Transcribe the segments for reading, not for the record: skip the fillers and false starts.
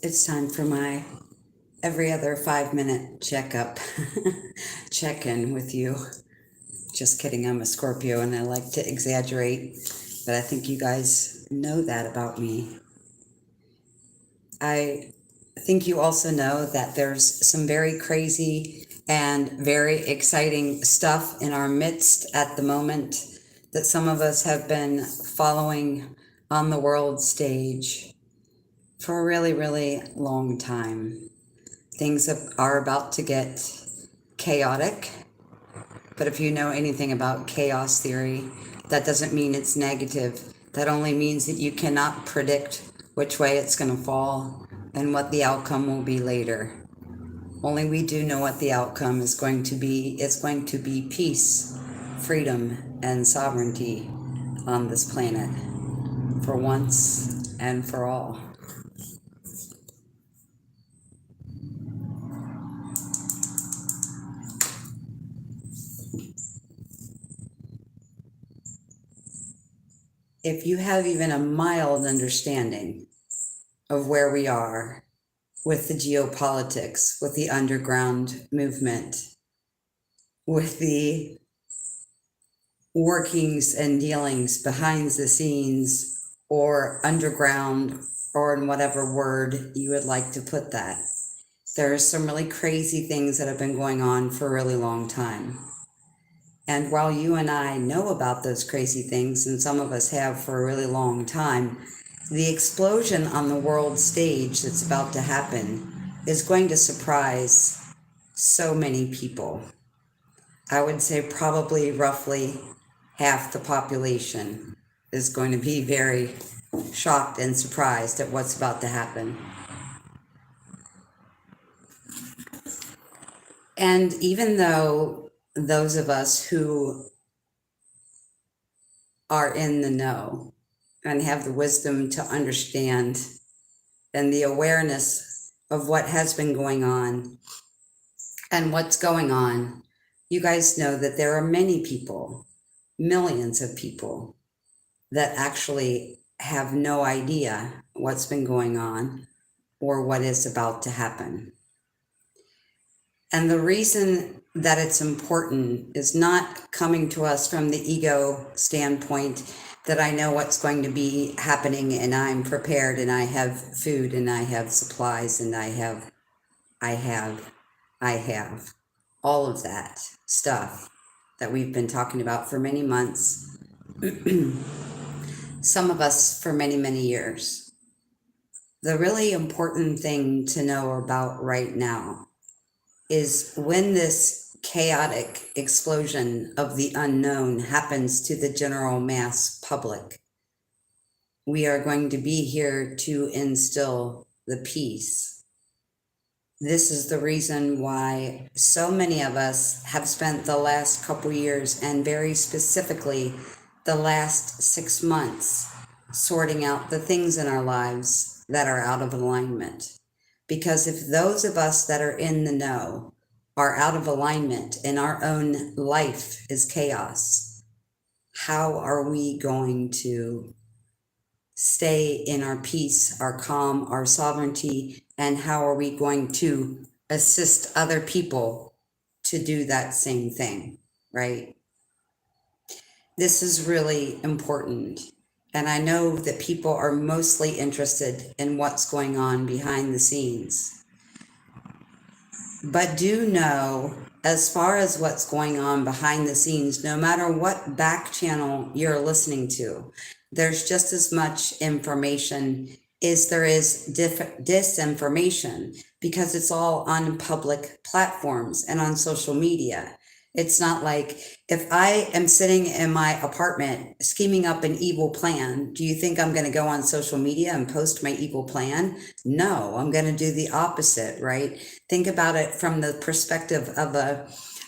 It's time for my every other 5-minute checkup, check-in with you. Just kidding, I'm a Scorpio and I like to exaggerate, but I think you guys know that about me. I think you also know that there's some very crazy and very exciting stuff in our midst at the moment that some of us have been following on the world stage for a really, really long time. Things are about to get chaotic, but if you know anything about chaos theory, that doesn't mean it's negative. That only means that you cannot predict which way it's going to fall and what the outcome will be later. Only we do know what the outcome is going to be. It's going to be peace, freedom, and sovereignty on this planet for once and for all. If you have even a mild understanding of where we are with the geopolitics, with the underground movement, with the workings and dealings behind the scenes or underground, or in whatever word you would like to put that, there are some really crazy things that have been going on for a really long time. And while you and I know about those crazy things, and some of us have for a really long time, the explosion on the world stage that's about to happen is going to surprise so many people. I would say probably roughly half the population is going to be very shocked and surprised at what's about to happen. And even though those of us who are in the know and have the wisdom to understand and the awareness of what has been going on and what's going on, you guys know that there are many people, millions of people, that actually have no idea what's been going on or what is about to happen. And the reason that it's important is not coming to us from the ego standpoint that I know what's going to be happening and I'm prepared and I have food and I have supplies and I have all of that stuff that we've been talking about for many months, some of us for many, many years. The really important thing to know about right now is when this chaotic explosion of the unknown happens to the general mass public, we are going to be here to instill the peace. This is the reason why so many of us have spent the last couple years, and very specifically the last 6 months, sorting out the things in our lives that are out of alignment. Because if those of us that are in the know are out of alignment and our own life is chaos, how are we going to stay in our peace, our calm, our sovereignty, and how are we going to assist other people to do that same thing, right? This is really important. And I know that people are mostly interested in what's going on behind the scenes. But do know, as far as what's going on behind the scenes, no matter what back channel you're listening to, there's just as much information as there is disinformation, because it's all on public platforms and on social media. It's not like if I am sitting in my apartment scheming up an evil plan, do you think I'm going to go on social media and post my evil plan? No, I'm going to do the opposite, right? Think about it from the perspective of a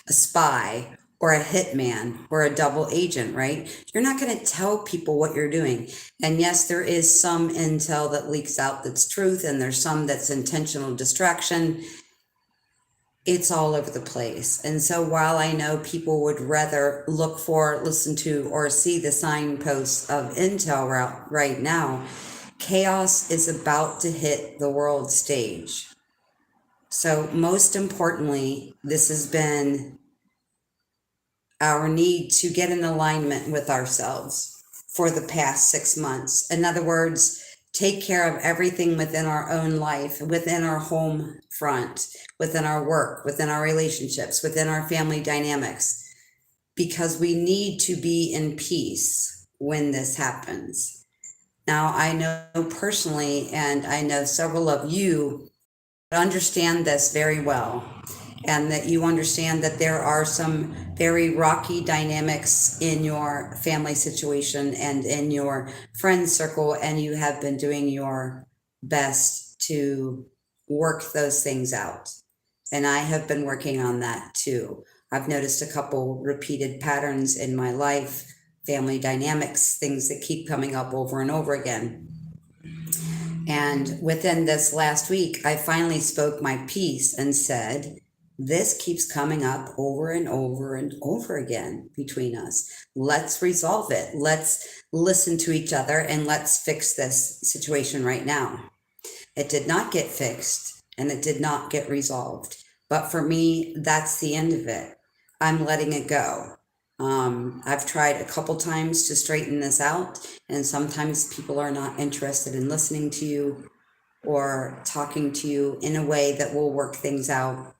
spy or a hitman or a double agent, right? You're not going to tell people what you're doing. And yes, there is some intel that leaks out that's truth, and there's some that's intentional distraction. It's all over the place. And so while I know people would rather look for, listen to, or see the signposts of intel right now, Chaos is about to hit the world stage. So most importantly, this has been our need to get in alignment with ourselves for the past 6 months. In other words, take care of everything within our own life, within our home front, within our work, within our relationships, within our family dynamics, because we need to be in peace when this happens. Now, I know personally, and I know several of you understand this very well, and that you understand that there are some very rocky dynamics in your family situation and in your friend circle, and you have been doing your best to work those things out. And I have been working on that too. I've noticed a couple repeated patterns in my life, family dynamics, things that keep coming up over and over again. And within this last week, I finally spoke my piece and said, this keeps coming up over and over and over again between us. Let's resolve it. Let's listen to each other and let's fix this situation right now. It did not get fixed and it did not get resolved. But for me, that's the end of it. I'm letting it go. I've tried a couple times to straighten this out, and sometimes people are not interested in listening to you or talking to you in a way that will work things out,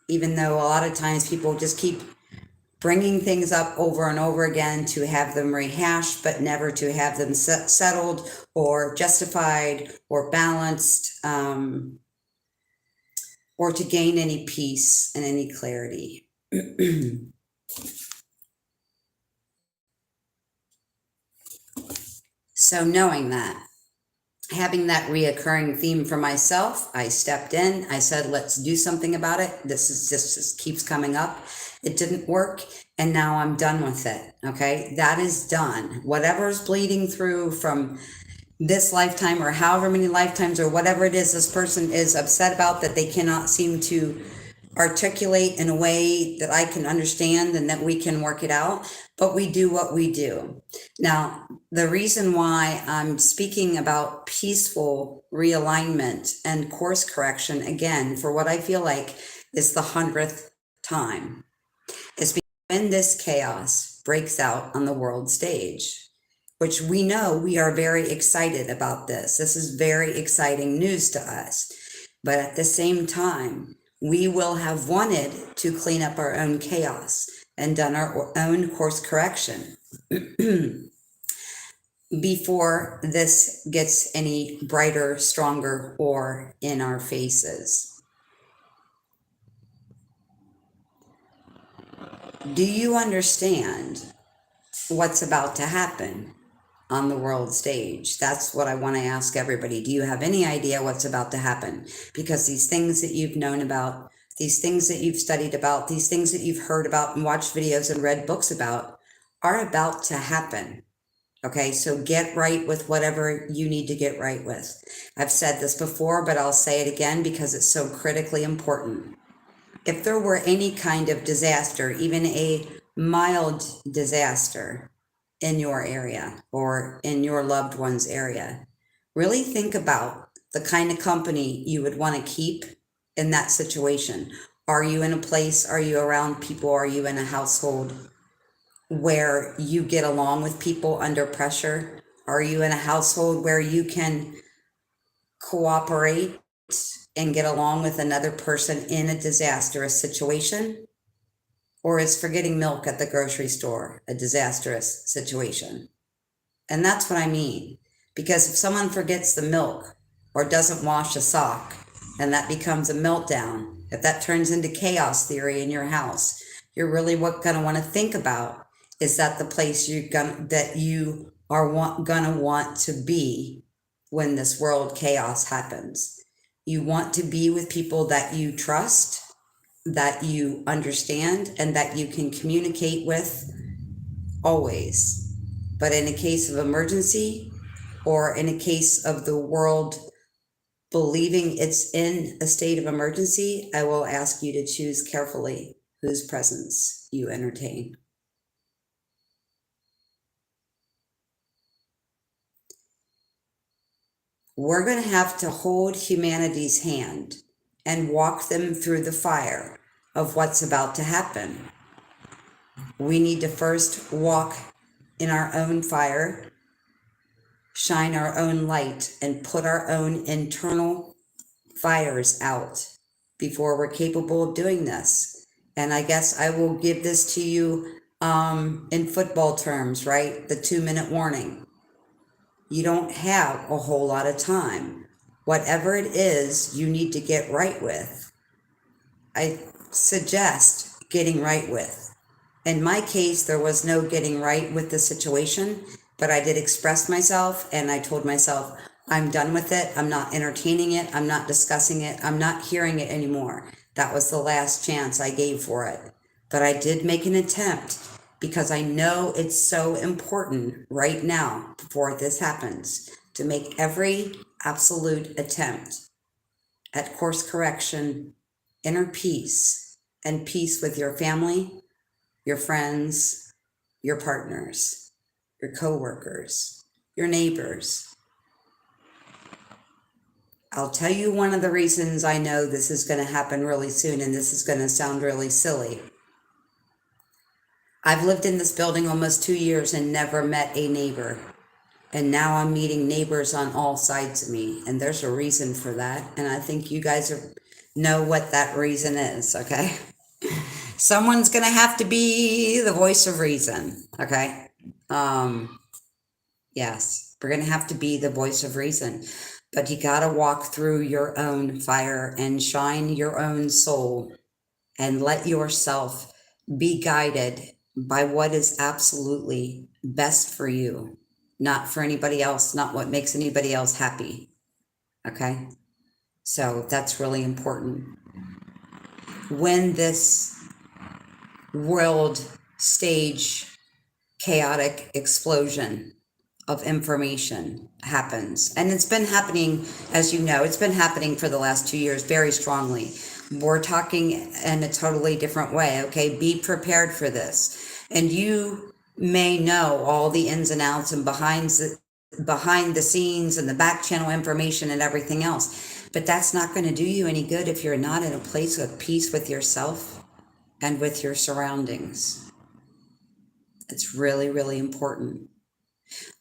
even though a lot of times people just keep bringing things up over and over again to have them rehashed, but never to have them settled or justified or balanced, or to gain any peace and any clarity. So knowing that, having that reoccurring theme for myself, I stepped in, I said, let's do something about it. This just keeps coming up. It didn't work, and now I'm done with it. Okay, that is done. Whatever's bleeding through from this lifetime or however many lifetimes or whatever it is this person is upset about that they cannot seem to articulate in a way that I can understand and that we can work it out, but we do what we do. Now, the reason why I'm speaking about peaceful realignment and course correction, again, for what I feel like is the 100th time, is because when this chaos breaks out on the world stage, which we know we are very excited about this. This is very exciting news to us. But at the same time, we will have wanted to clean up our own chaos and done our own course correction before this gets any brighter, stronger, or in our faces. Do you understand what's about to happen on the world stage? That's what I want to ask everybody. Do you have any idea what's about to happen? Because these things that you've known about, these things that you've studied about, these things that you've heard about and watched videos and read books about are about to happen. Okay, so get right with whatever you need to get right with. I've said this before, but I'll say it again because it's so critically important. If there were any kind of disaster, even a mild disaster in your area or in your loved one's area, really think about the kind of company you would want to keep in that situation. Are you in a place, are you around people, are you in a household where you get along with people under pressure? Are you in a household where you can cooperate and get along with another person in a disastrous situation? Or is forgetting milk at the grocery store a disastrous situation? And that's what I mean. Because if someone forgets the milk or doesn't wash a sock and that becomes a meltdown, if that turns into chaos theory in your house, you're really going to want to think about, is that the place that you are gonna want to be when this world chaos happens? You want to be with people that you trust, that you understand, and that you can communicate with always. But in a case of emergency, or in a case of the world believing it's in a state of emergency, I will ask you to choose carefully whose presence you entertain. we're going to have to hold humanity's hand and walk them through the fire of what's about to happen. We need to first walk in our own fire, shine our own light, and put our own internal fires out before we're capable of doing this. And I guess I will give this to you in football terms, right? The 2-minute warning. You don't have a whole lot of time. Whatever it is you need to get right with, I suggest getting right with. In my case, there was no getting right with the situation, but I did express myself and I told myself, I'm done with it. I'm not entertaining it. I'm not discussing it. I'm not hearing it anymore. That was the last chance I gave for it. But I did make an attempt because I know it's so important right now before this happens to make every absolute attempt at course correction, inner peace, and peace with your family, your friends, your partners, your coworkers, your neighbors. I'll tell you one of the reasons I know this is going to happen really soon, and this is going to sound really silly. I've lived in this building almost 2 years and never met a neighbor. And now I'm meeting neighbors on all sides of me. And there's a reason for that. And I think you guys know what that reason is, okay? Someone's going to have to be the voice of reason, okay? Yes, we're going to have to be the voice of reason. But you got to walk through your own fire and shine your own soul and let yourself be guided by what is absolutely best for you, not for anybody else, not what makes anybody else happy. Okay? So that's really important. When this world stage chaotic explosion of information happens, and it's been happening, as you know, it's been happening for the last 2 years very strongly. We're talking in a totally different way, okay? Be prepared for this. And you may know all the ins and outs and behind the scenes and the back channel information and everything else. But that's not going to do you any good if you're not in a place of peace with yourself and with your surroundings. It's really, really important.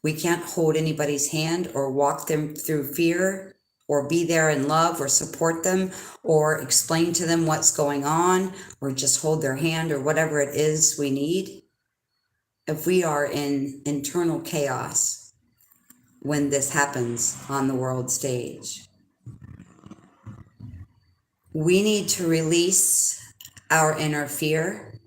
We can't hold anybody's hand or walk them through fear or be there in love or support them or explain to them what's going on or just hold their hand or whatever it is we need if we are in internal chaos when this happens on the world stage. We need to release our inner fear.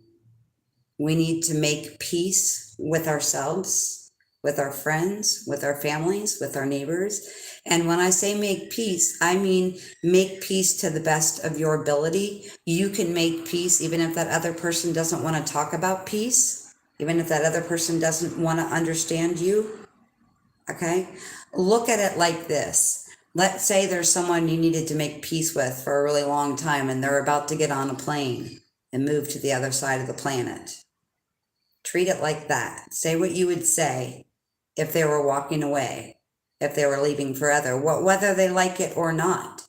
We need to make peace with ourselves, with our friends, with our families, with our neighbors. And when I say make peace, I mean make peace to the best of your ability. You can make peace even if that other person doesn't want to talk about peace, even if that other person doesn't want to understand you. Okay? Look at it like this. Let's say there's someone you needed to make peace with for a really long time and they're about to get on a plane and move to the other side of the planet. Treat it like that. Say what you would say if they were walking away, if they were leaving forever, whether they like it or not.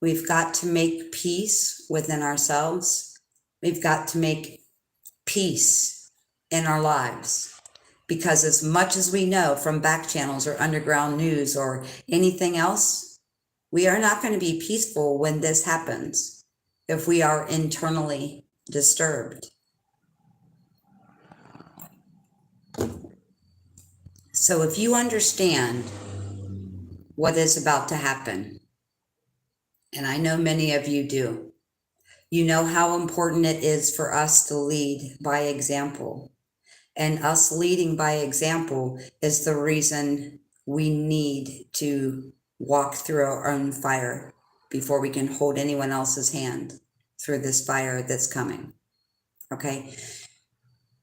We've got to make peace within ourselves. We've got to make peace in our lives. Because as much as we know from back channels or underground news or anything else, we are not going to be peaceful when this happens if we are internally disturbed. So if you understand what is about to happen, and I know many of you do, you know how important it is for us to lead by example. And us leading by example is the reason we need to walk through our own fire before we can hold anyone else's hand through this fire that's coming. Okay?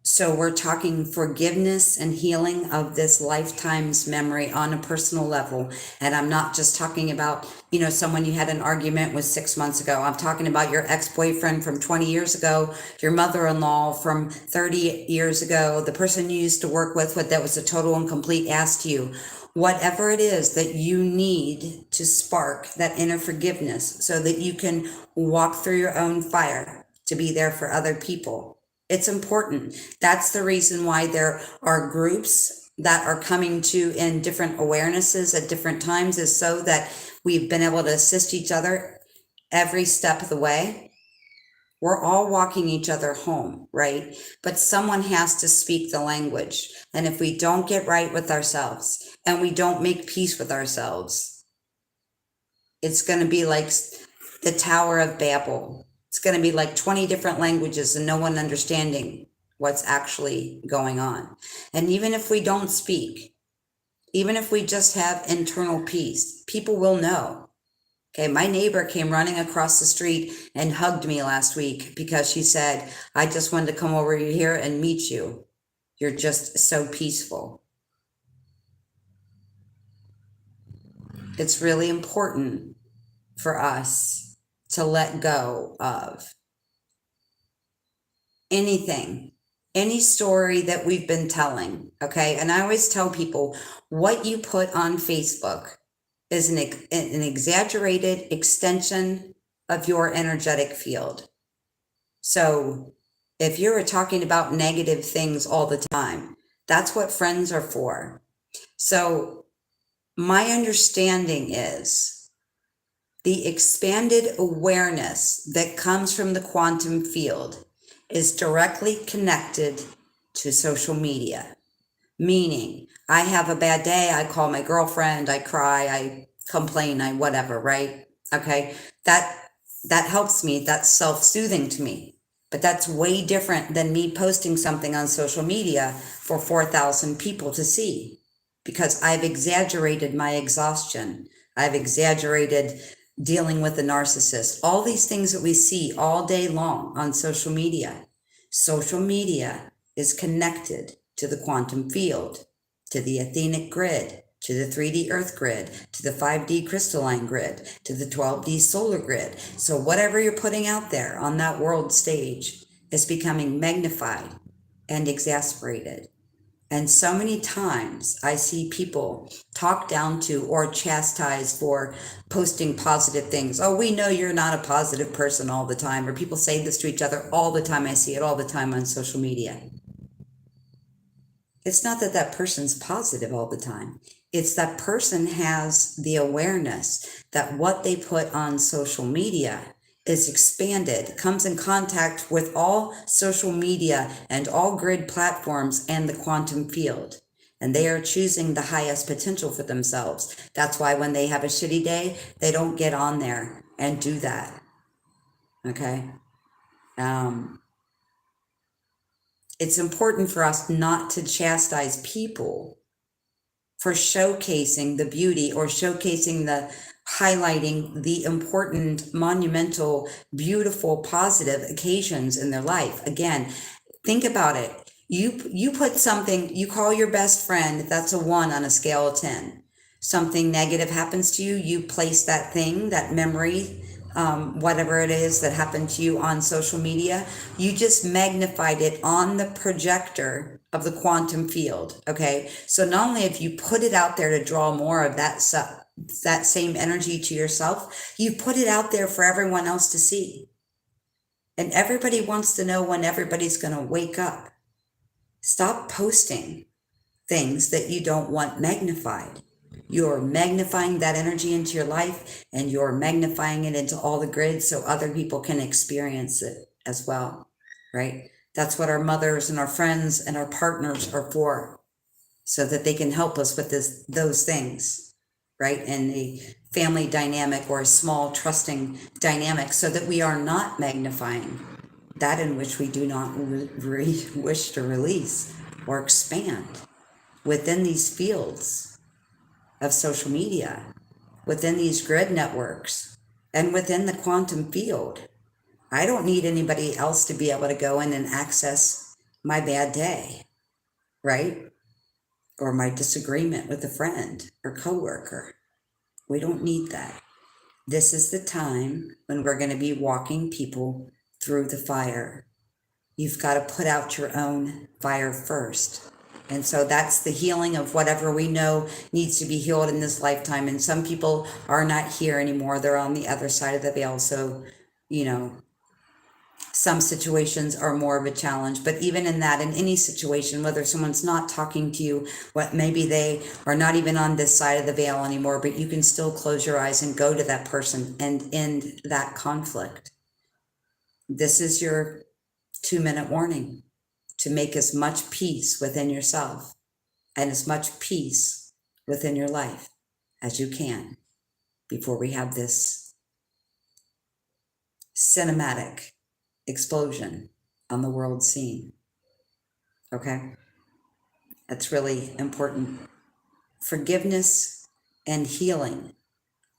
So we're talking forgiveness and healing of this lifetime's memory on a personal level. And I'm not just talking about, someone you had an argument with 6 months ago. I'm talking about your ex-boyfriend from 20 years ago, your mother-in-law from 30 years ago, the person you used to work with that was a total and complete ass to you. whatever it is that you need to spark that inner forgiveness so that you can walk through your own fire to be there for other people. It's important. That's the reason why there are groups that are coming to in different awarenesses at different times, is so that we've been able to assist each other every step of the way. We're all walking each other home, right? But someone has to speak the language. And if we don't get right with ourselves and we don't make peace with ourselves, it's going to be like the Tower of Babel. It's going to be like 20 different languages and no one understanding what's actually going on. And even if we don't speak, even if we just have internal peace, people will know. Okay, my neighbor came running across the street and hugged me last week because she said, I just wanted to come over here and meet you. You're just so peaceful. It's really important for us to let go of anything, any story that we've been telling, okay? And I always tell people, what you put on Facebook is an exaggerated extension of your energetic field. So if you're talking about negative things all the time, that's what friends are for. So my understanding is the expanded awareness that comes from the quantum field is directly connected to social media. Meaning, I have a bad day, I call my girlfriend, I cry, I complain, I whatever, right? Okay, that helps me, that's self-soothing to me. But that's way different than me posting something on social media for 4,000 people to see, because I've exaggerated my exhaustion. I've exaggerated dealing with the narcissist. All these things that we see all day long on social media. Social media is connected to the quantum field, to the etheric grid, to the 3D earth grid, to the 5D crystalline grid, to the 12D solar grid. So whatever you're putting out there on that world stage is becoming magnified and exasperated. And so many times I see people talked down to or chastised for posting positive things. Oh, we know you're not a positive person all the time. Or people say this to each other all the time. I see it all the time on social media. It's not that that person's positive all the time. It's that person has the awareness that what they put on social media is expanded, comes in contact with all social media and all grid platforms and the quantum field. And they are choosing the highest potential for themselves. That's why when they have a shitty day, they don't get on there and do that. Okay? It's important for us not to chastise people for showcasing the beauty or showcasing the highlighting the important, monumental, beautiful, positive occasions in their life. Again, think about it. You put something, you call your best friend, that's a 1 on a scale of 10. Something negative happens to you, you place that thing, that memory, whatever it is that happened to you on social media, you just magnified it on the projector of the quantum field. Okay, so not only if you put it out there to draw more of that same energy to yourself, you put it out there for everyone else to see. And everybody wants to know when everybody's going to wake up. Stop posting things that you don't want magnified. You're magnifying that energy into your life, and you're magnifying it into all the grids so other people can experience it as well, right? That's what our mothers and our friends and our partners are for, so that they can help us with those things, right? In a family dynamic or a small trusting dynamic, so that we are not magnifying that in which we do not wish to release or expand within these fields of social media, within these grid networks, and within the quantum field. I don't need anybody else to be able to go in and access my bad day, right? Or my disagreement with a friend or coworker. We don't need that. This is the time when we're going to be walking people through the fire. You've got to put out your own fire first. And so that's the healing of whatever we know needs to be healed in this lifetime. And some people are not here anymore. They're on the other side of the veil. So, you know, some situations are more of a challenge, but even in that, in any situation, whether someone's not talking to you, what maybe they are not even on this side of the veil anymore, but you can still close your eyes and go to that person and end that conflict. This is your 2-minute warning to make as much peace within yourself and as much peace within your life as you can before we have this cinematic explosion on the world scene. Okay? That's really important. Forgiveness and healing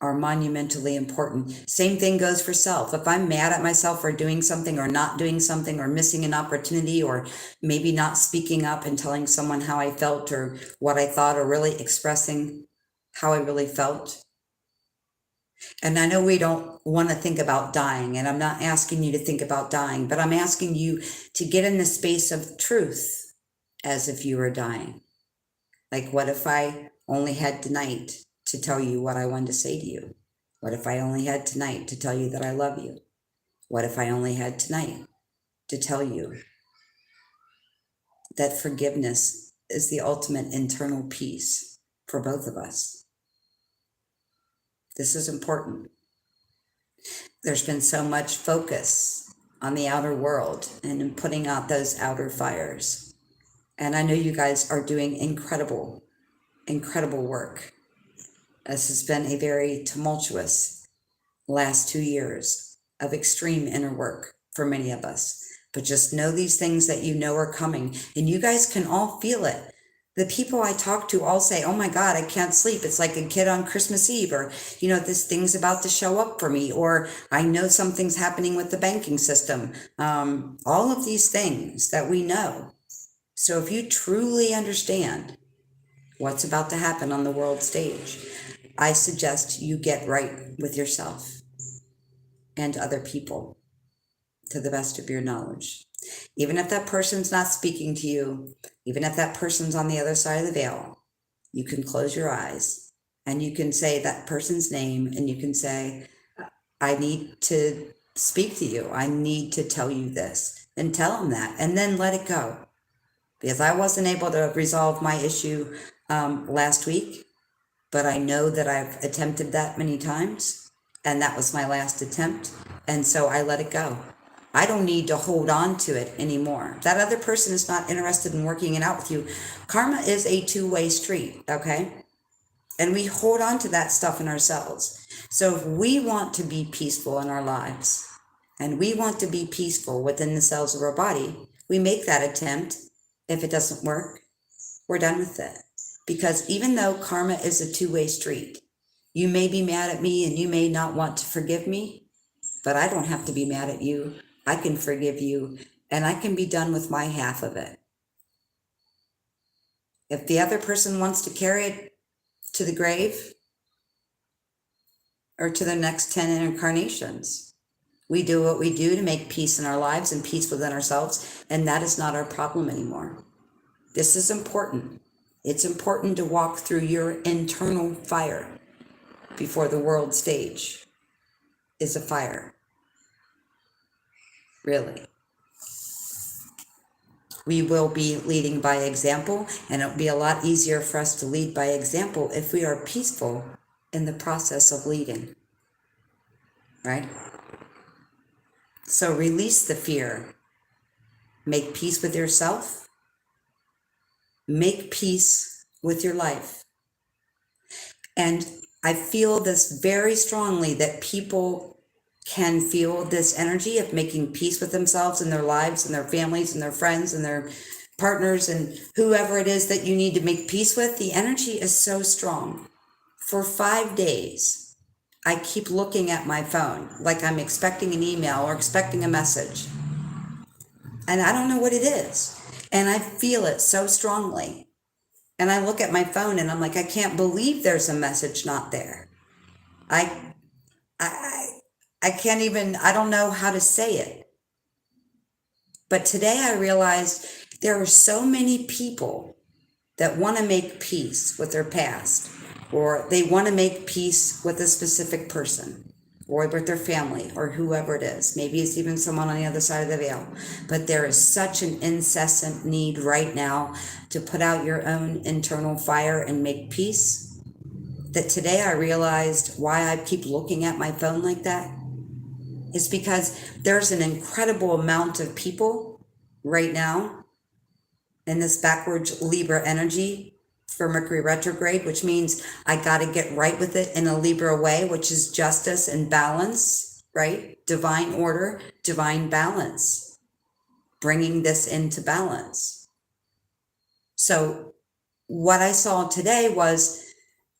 are monumentally important. Same thing goes for self. If I'm mad at myself for doing something or not doing something or missing an opportunity or maybe not speaking up and telling someone how I felt or what I thought or really expressing how I really felt. And I know we don't want to think about dying, and I'm not asking you to think about dying, but I'm asking you to get in the space of truth as if you were dying. Like, what if I only had tonight to tell you what I wanted to say to you? What if I only had tonight to tell you that I love you? What if I only had tonight to tell you that forgiveness is the ultimate internal peace for both of us? This is important. There's been so much focus on the outer world and in putting out those outer fires. And I know you guys are doing incredible, incredible work. This has been a very tumultuous last 2 years of extreme inner work for many of us. But just know these things that you know are coming, and you guys can all feel it. The people I talk to all say, oh my God, I can't sleep. It's like a kid on Christmas Eve, or, you know, this thing's about to show up for me, or I know something's happening with the banking system. All of these things that we know. So if you truly understand what's about to happen on the world stage, I suggest you get right with yourself and other people to the best of your knowledge. Even if that person's not speaking to you, even if that person's on the other side of the veil, you can close your eyes and you can say that person's name and you can say, I need to speak to you. I need to tell you this, and tell them that, and then let it go. Because I wasn't able to resolve my issue last week, but I know that I've attempted that many times, and that was my last attempt, and so I let it go. I don't need to hold on to it anymore. That other person is not interested in working it out with you. Karma is a two-way street, okay? And we hold on to that stuff in ourselves. So if we want to be peaceful in our lives, and we want to be peaceful within the cells of our body, we make that attempt. If it doesn't work, we're done with it. Because even though karma is a two-way street, you may be mad at me and you may not want to forgive me, but I don't have to be mad at you. I can forgive you, and I can be done with my half of it. If the other person wants to carry it to the grave or to the next 10 incarnations, we do what we do to make peace in our lives and peace within ourselves, and that is not our problem anymore. This is important. It's important to walk through your internal fire before the world stage is a fire. Really. We will be leading by example, and it'll be a lot easier for us to lead by example if we are peaceful in the process of leading. Right? So release the fear. Make peace with yourself. Make peace with your life. And I feel this very strongly, that people can feel this energy of making peace with themselves and their lives and their families and their friends and their partners and whoever it is that you need to make peace with. The energy is so strong. For 5 days, I keep looking at my phone like I'm expecting an email or expecting a message. And I don't know what it is. And I feel it so strongly. And I look at my phone and I'm like, I can't believe there's a message not there. I can't even, I don't know how to say it. But today I realized there are so many people that want to make peace with their past, or they want to make peace with a specific person, or with their family, or whoever it is. Maybe it's even someone on the other side of the veil. But there is such an incessant need right now to put out your own internal fire and make peace, that today I realized why I keep looking at my phone like that is because there's an incredible amount of people right now in this backwards Libra energy for Mercury retrograde, which means I got to get right with it in a Libra way, which is justice and balance, right? Divine order, divine balance, bringing this into balance. So what I saw today was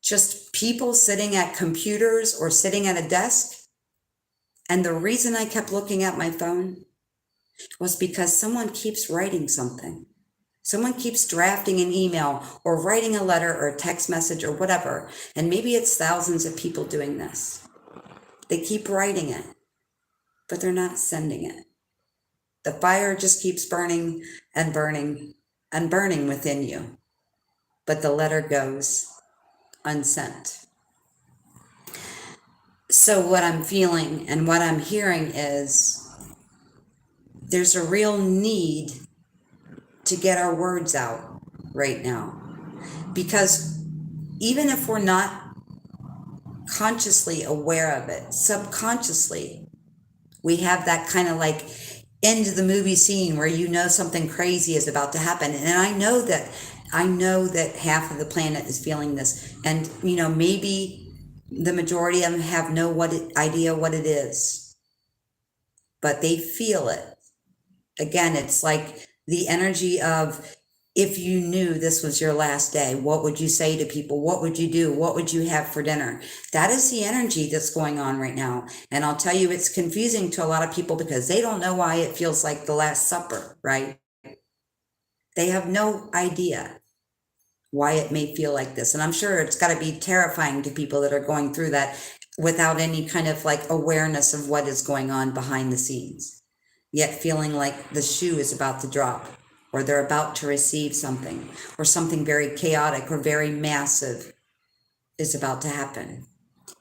just people sitting at computers or sitting at a desk. And the reason I kept looking at my phone was because someone keeps writing something. Someone keeps drafting an email or writing a letter or a text message or whatever. And maybe it's thousands of people doing this. They keep writing it, but they're not sending it. The fire just keeps burning and burning and burning within you. But the letter goes unsent. So what I'm feeling and what I'm hearing is there's a real need to get our words out right now. Because even if we're not consciously aware of it, subconsciously, we have that kind of like end of the movie scene where you know something crazy is about to happen. And I know that half of the planet is feeling this. And, maybe the majority of them have no idea what it is, but they feel it. Again, it's like the energy of, if you knew this was your last day, what would you say to people? What would you do? What would you have for dinner? That is the energy that's going on right now. And I'll tell you, it's confusing to a lot of people because they don't know why it feels like the Last Supper, right? They have no idea why it may feel like this. And I'm sure it's got to be terrifying to people that are going through that without any kind of like awareness of what is going on behind the scenes, yet feeling like the shoe is about to drop, or they're about to receive something, or something very chaotic or very massive is about to happen.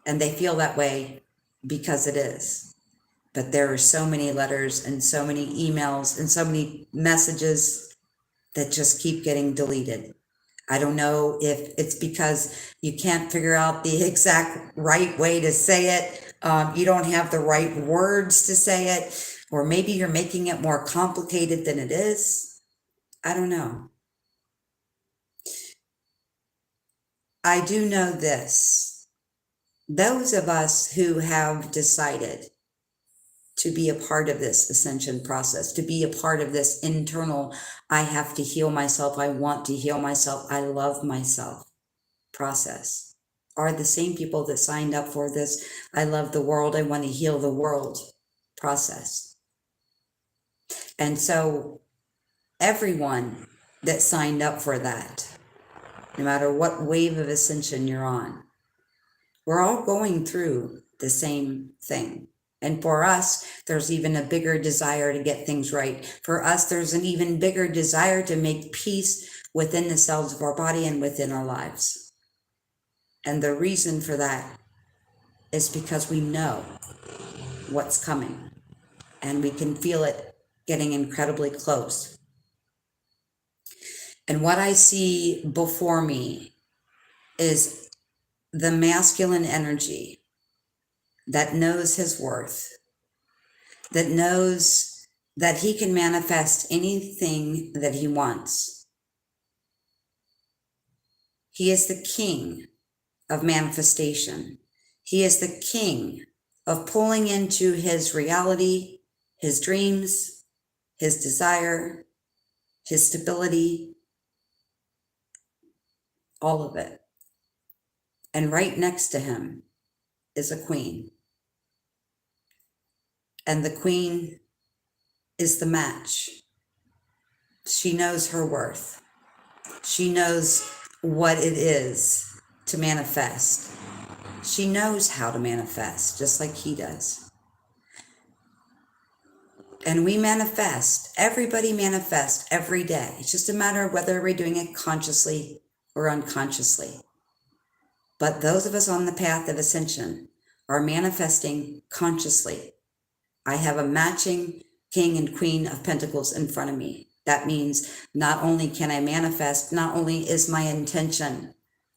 And they feel that way because it is. But there are so many letters and so many emails and so many messages that just keep getting deleted. I don't know if it's because you can't figure out the exact right way to say it. You don't have the right words to say it, or maybe you're making it more complicated than it is. I don't know. I do know this. Those of us who have decided to be a part of this ascension process, to be a part of this internal, I have to heal myself, I want to heal myself, I love myself process, are the same people that signed up for this I love the world, I want to heal the world process. And so everyone that signed up for that, no matter what wave of ascension you're on, we're all going through the same thing. And for us, there's even a bigger desire to get things right. For us, there's an even bigger desire to make peace within the cells of our body and within our lives. And the reason for that is because we know what's coming and we can feel it getting incredibly close. And what I see before me is the masculine energy that knows his worth, that knows that he can manifest anything that he wants. He is the king of manifestation. He is the king of pulling into his reality, his dreams, his desire, his stability, all of it. And right next to him is a queen. And the queen is the match. She knows her worth. She knows what it is to manifest. She knows how to manifest, just like he does. And we manifest, everybody manifests every day. It's just a matter of whether we're doing it consciously or unconsciously. But those of us on the path of ascension are manifesting consciously. I have a matching King and Queen of Pentacles in front of me. That means not only can I manifest, not only is my intention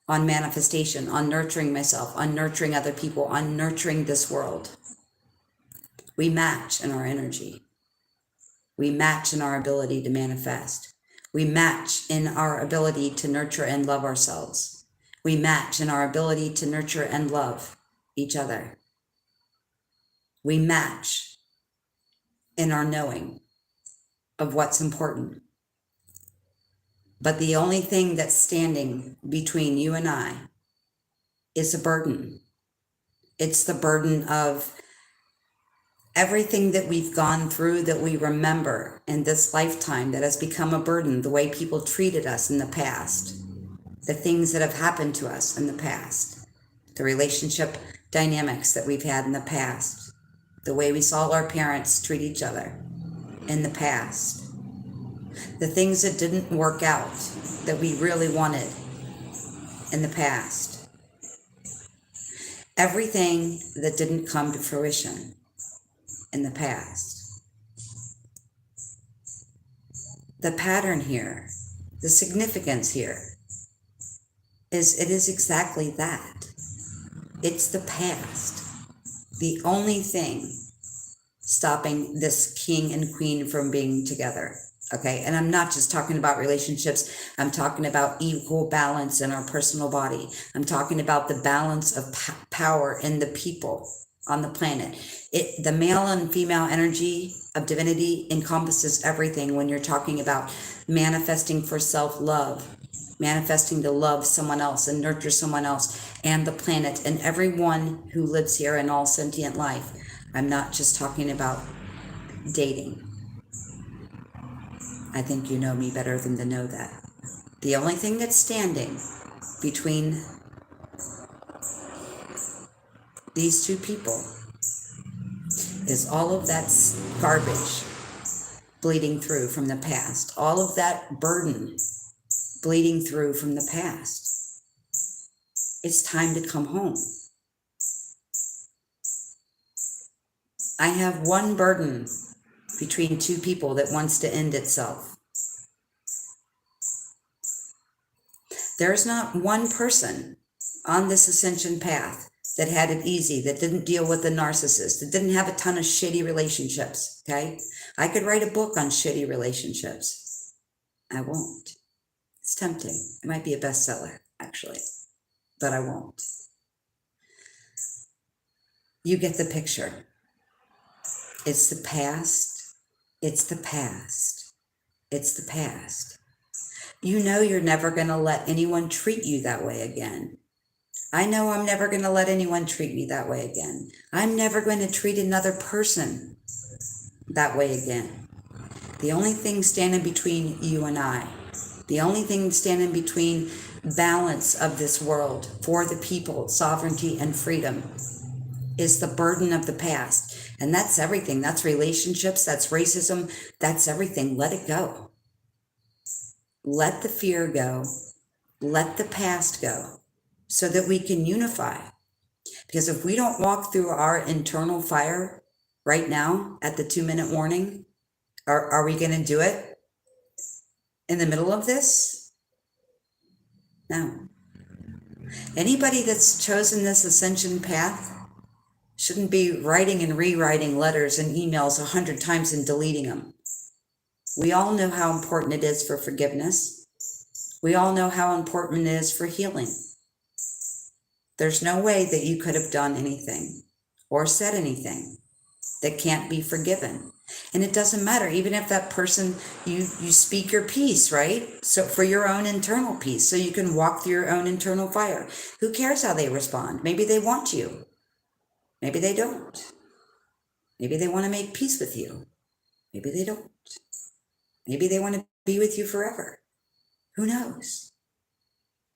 on manifestation, on nurturing myself, on nurturing other people, on nurturing this world. We match in our energy. We match in our ability to manifest. We match in our ability to nurture and love ourselves. We match in our ability to nurture and love each other. We match in our knowing of what's important. But the only thing that's standing between you and I is a burden. It's the burden of everything that we've gone through that we remember in this lifetime that has become a burden, the way people treated us in the past, the things that have happened to us in the past, the relationship dynamics that we've had in the past, the way we saw our parents treat each other in the past, the things that didn't work out that we really wanted in the past, everything that didn't come to fruition in the past. The pattern here, the significance here, is it is exactly that. It's the past. The only thing stopping this king and queen from being together. Okay, and I'm not just talking about relationships. I'm talking about equal balance in our personal body. I'm talking about the balance of power in the people on the planet. The male and female energy of divinity encompasses everything when you're talking about manifesting for self-love, manifesting to love someone else and nurture someone else and the planet and everyone who lives here in all sentient life. I'm not just talking about dating. I think you know me better than to know that. The only thing that's standing between these two people is all of that garbage bleeding through from the past, all of that burden bleeding through from the past. It's time to come home. I have one burden between two people that wants to end itself. There's not one person on this ascension path that had it easy, that didn't deal with the narcissist, that didn't have a ton of shitty relationships, okay? I could write a book on shitty relationships. I won't. It's tempting. It might be a bestseller, actually, but I won't. You get the picture. It's the past. It's the past. It's the past. You know you're never going to let anyone treat you that way again. I know I'm never going to let anyone treat me that way again. I'm never going to treat another person that way again. The only thing standing between you and I, the only thing standing between balance of this world for the people, sovereignty and freedom, is the burden of the past. And that's everything. That's relationships, that's racism, that's everything. Let it go. Let the fear go. Let the past go so that we can unify. Because if we don't walk through our internal fire right now at the 2-minute warning, are we going to do it in the middle of this? No. Anybody that's chosen this ascension path shouldn't be writing and rewriting letters and emails 100 times and deleting them. We all know how important it is for forgiveness. We all know how important it is for healing. There's no way that you could have done anything or said anything that can't be forgiven. And it doesn't matter, even if that person, you speak your piece, right? So for your own internal peace, so you can walk through your own internal fire. Who cares how they respond? Maybe they want you. Maybe they don't. Maybe they want to make peace with you. Maybe they don't. Maybe they want to be with you forever. Who knows?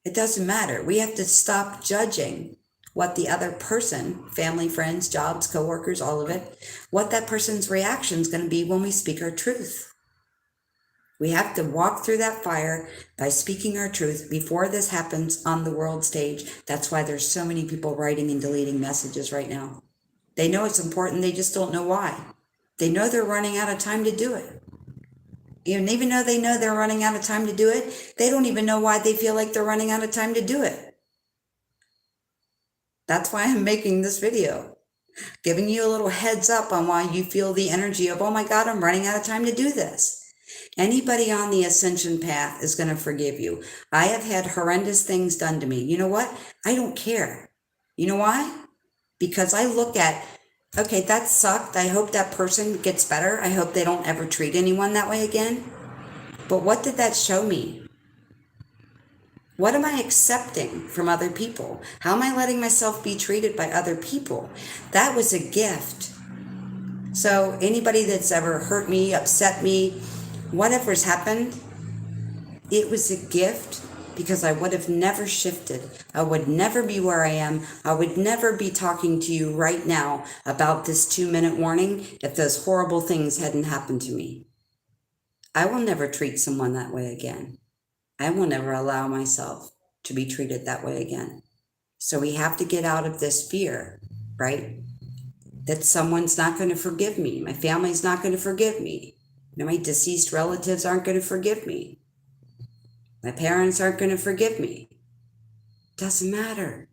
It doesn't matter. We have to stop judging what the other person, family, friends, jobs, coworkers, all of it, what that person's reaction is going to be when we speak our truth. We have to walk through that fire by speaking our truth before this happens on the world stage. That's why there's so many people writing and deleting messages right now. They know it's important, they just don't know why. They know they're running out of time to do it. Even though they know they're running out of time to do it, they don't even know why they feel like they're running out of time to do it. That's why I'm making this video, giving you a little heads up on why you feel the energy of, oh my God, I'm running out of time to do this. Anybody on the ascension path is going to forgive you. I have had horrendous things done to me. You know what? I don't care. You know why? Because I look at, okay, that sucked. I hope that person gets better. I hope they don't ever treat anyone that way again. But what did that show me? What am I accepting from other people? How am I letting myself be treated by other people? That was a gift. So anybody that's ever hurt me, upset me, whatever's happened, it was a gift because I would have never shifted. I would never be where I am. I would never be talking to you right now about this 2-minute warning if those horrible things hadn't happened to me. I will never treat someone that way again. I will never allow myself to be treated that way again. So we have to get out of this fear, right? That someone's not going to forgive me. My family's not going to forgive me. My deceased relatives aren't going to forgive me. My parents aren't going to forgive me. Doesn't matter.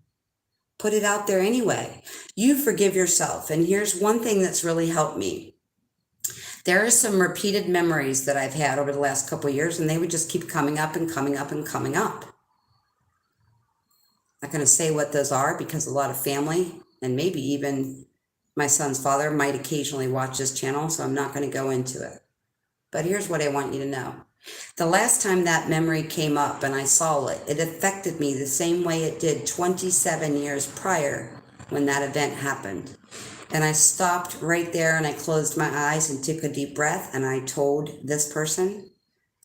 Put it out there anyway. You forgive yourself. And here's one thing that's really helped me. There are some repeated memories that I've had over the last couple of years, and they would just keep coming up and coming up and coming up. I'm not going to say what those are because a lot of family and maybe even my son's father might occasionally watch this channel, so I'm not going to go into it. But here's what I want you to know. The last time that memory came up and I saw it, it affected me the same way it did 27 years prior when that event happened. And I stopped right there and I closed my eyes and took a deep breath and I told this person,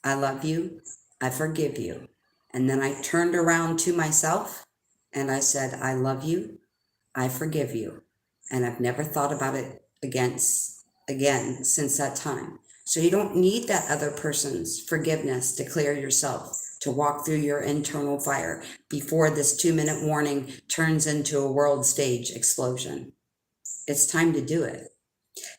I love you, I forgive you. And then I turned around to myself and I said, I love you, I forgive you. And I've never thought about it again since that time. So you don't need that other person's forgiveness to clear yourself, to walk through your internal fire before this 2-minute warning turns into a world stage explosion. It's time to do it.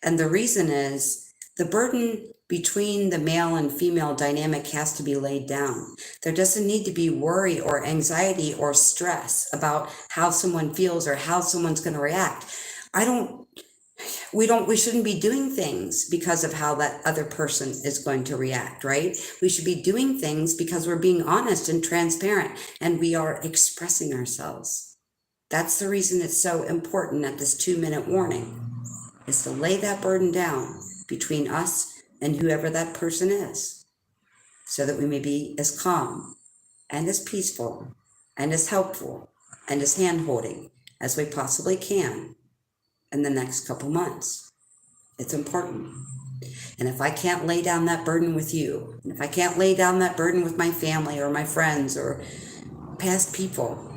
And the reason is the burden between the male and female dynamic has to be laid down. There doesn't need to be worry or anxiety or stress about how someone feels or how someone's going to react. We shouldn't be doing things because of how that other person is going to react, right? We should be doing things because we're being honest and transparent and we are expressing ourselves. That's the reason it's so important at this 2-minute warning, is to lay that burden down between us and whoever that person is, so that we may be as calm and as peaceful and as helpful and as hand-holding as we possibly can in the next couple months. It's important. And if I can't lay down that burden with you, and if I can't lay down that burden with my family or my friends or past people,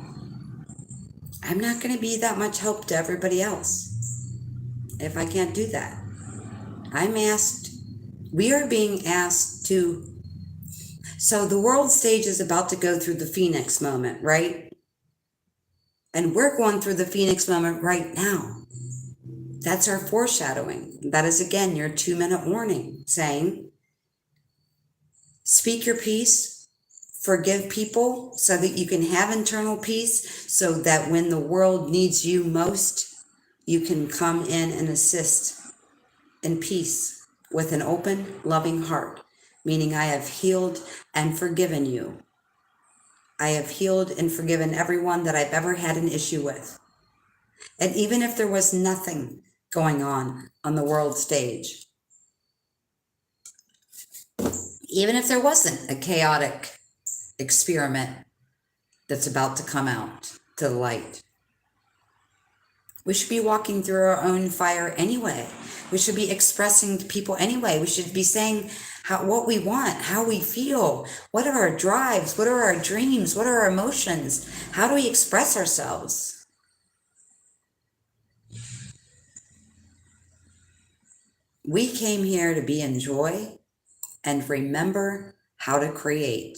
I'm not going to be that much help to everybody else. If I can't do that, we are being asked to, so the world stage is about to go through the Phoenix moment, right? And we're going through the Phoenix moment right now. That's our foreshadowing. That is, again, your 2-minute warning saying, speak your peace, forgive people so that you can have internal peace, so that when the world needs you most, you can come in and assist in peace with an open, loving heart, meaning I have healed and forgiven you. I have healed and forgiven everyone that I've ever had an issue with. And even if there was nothing going on the world stage, even if there wasn't a chaotic experiment that's about to come out to the light, we should be walking through our own fire anyway. We should be expressing to people anyway. We should be saying what we want, how we feel, what are our drives, what are our dreams, what are our emotions, how do we express ourselves? We came here to be in joy and remember how to create.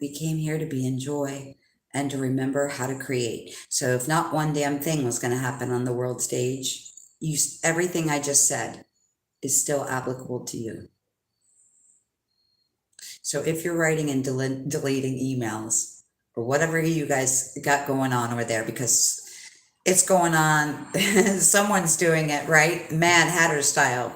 We came here to be in joy and to remember how to create. So if not one damn thing was going to happen on the world stage, everything I just said is still applicable to you. So if you're writing and deleting emails or whatever you guys got going on over there, because it's going on, someone's doing it, right? Mad Hatter style.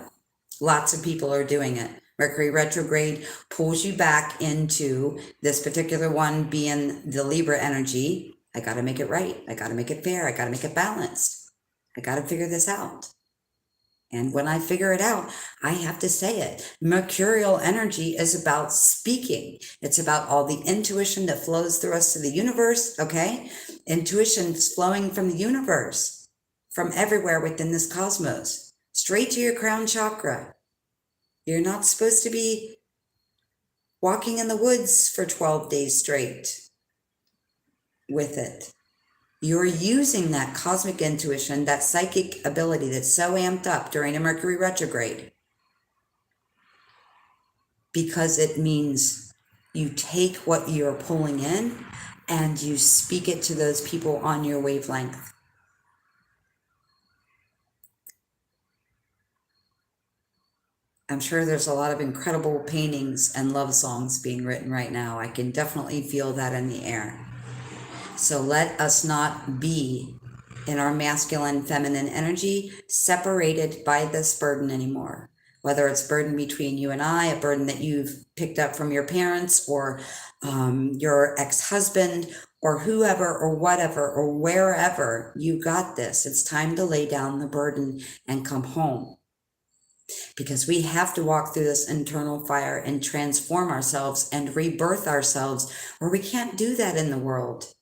Lots of people are doing it. Mercury retrograde pulls you back into this particular one being the Libra energy. I got to make it right. I got to make it fair. I got to make it balanced. I got to figure this out. And when I figure it out, I have to say it. Mercurial energy is about speaking. It's about all the intuition that flows through us to the universe, okay? Intuition is flowing from the universe, from everywhere within this cosmos, straight to your crown chakra. You're not supposed to be walking in the woods for 12 days straight with it. You're using that cosmic intuition, that psychic ability that's so amped up during a Mercury retrograde, because it means you take what you're pulling in and you speak it to those people on your wavelength. I'm sure there's a lot of incredible paintings and love songs being written right now. I can definitely feel that in the air. So let us not be in our masculine, feminine energy separated by this burden anymore. Whether it's burden between you and I, a burden that you've picked up from your parents or your ex-husband or whoever or whatever or wherever you got this. It's time to lay down the burden and come home. Because we have to walk through this internal fire and transform ourselves and rebirth ourselves, or we can't do that in the world.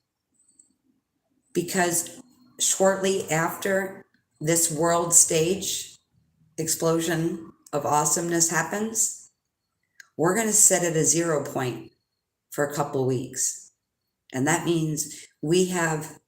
Because shortly after this world stage explosion of awesomeness happens, we're going to set at a 0 point for a couple of weeks. And that means we have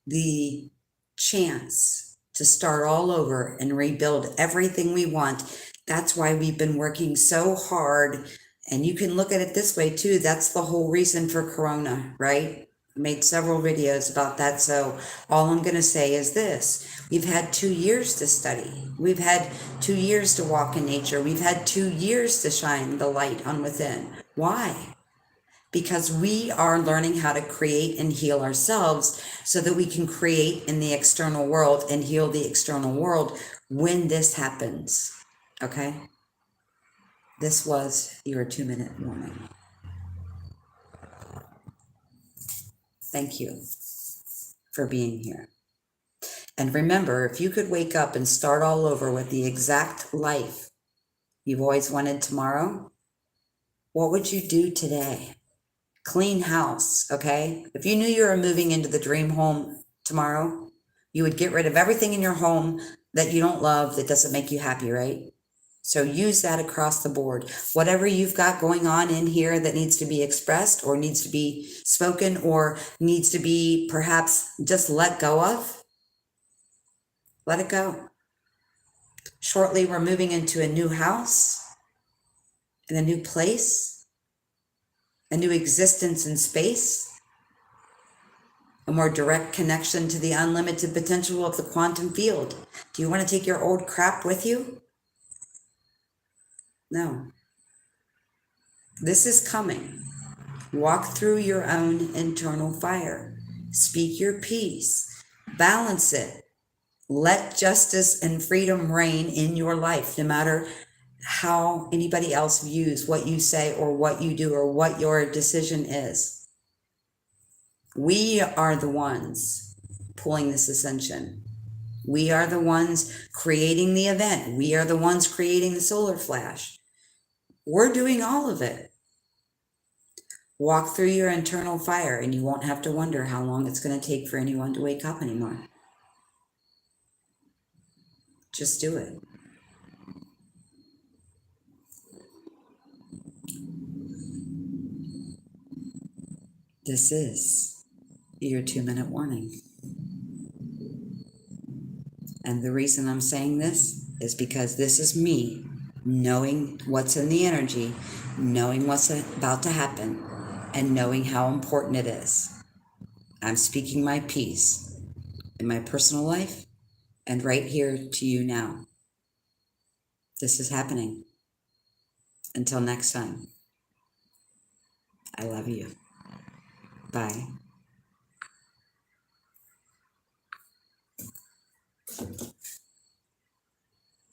the chance to start all over and rebuild everything we want. That's why we've been working so hard. And you can look at it this way too. That's the whole reason for Corona, right? I made several videos about that. So all I'm going to say is this. We've had 2 years to study. We've had 2 years to walk in nature. We've had 2 years to shine the light on within. Why? Because we are learning how to create and heal ourselves so that we can create in the external world and heal the external world when this happens. Okay? This was your 2-minute warning. Thank you for being here. And remember, if you could wake up and start all over with the exact life you've always wanted tomorrow, what would you do today? Clean house, okay? If you knew you were moving into the dream home tomorrow, you would get rid of everything in your home that you don't love, that doesn't make you happy, right? So use that across the board. Whatever you've got going on in here that needs to be expressed or needs to be spoken or needs to be perhaps just let go of, let it go. Shortly, we're moving into a new house, in a new place, a new existence in space, a more direct connection to the unlimited potential of the quantum field. Do you want to take your old crap with you? No. This is coming. Walk through your own internal fire. Speak your peace. Balance it. Let justice and freedom reign in your life, no matter how anybody else views what you say or what you do or what your decision is. We are the ones pulling this ascension. We are the ones creating the event. We are the ones creating the solar flash. We're doing all of it. Walk through your internal fire and you won't have to wonder how long it's going to take for anyone to wake up anymore. Just do it. This is your 2-minute warning. And the reason I'm saying this is because this is me knowing what's in the energy, knowing what's about to happen, and knowing how important it is. I'm speaking my piece in my personal life and right here to you now. This is happening. Until next time, I love you. Bye.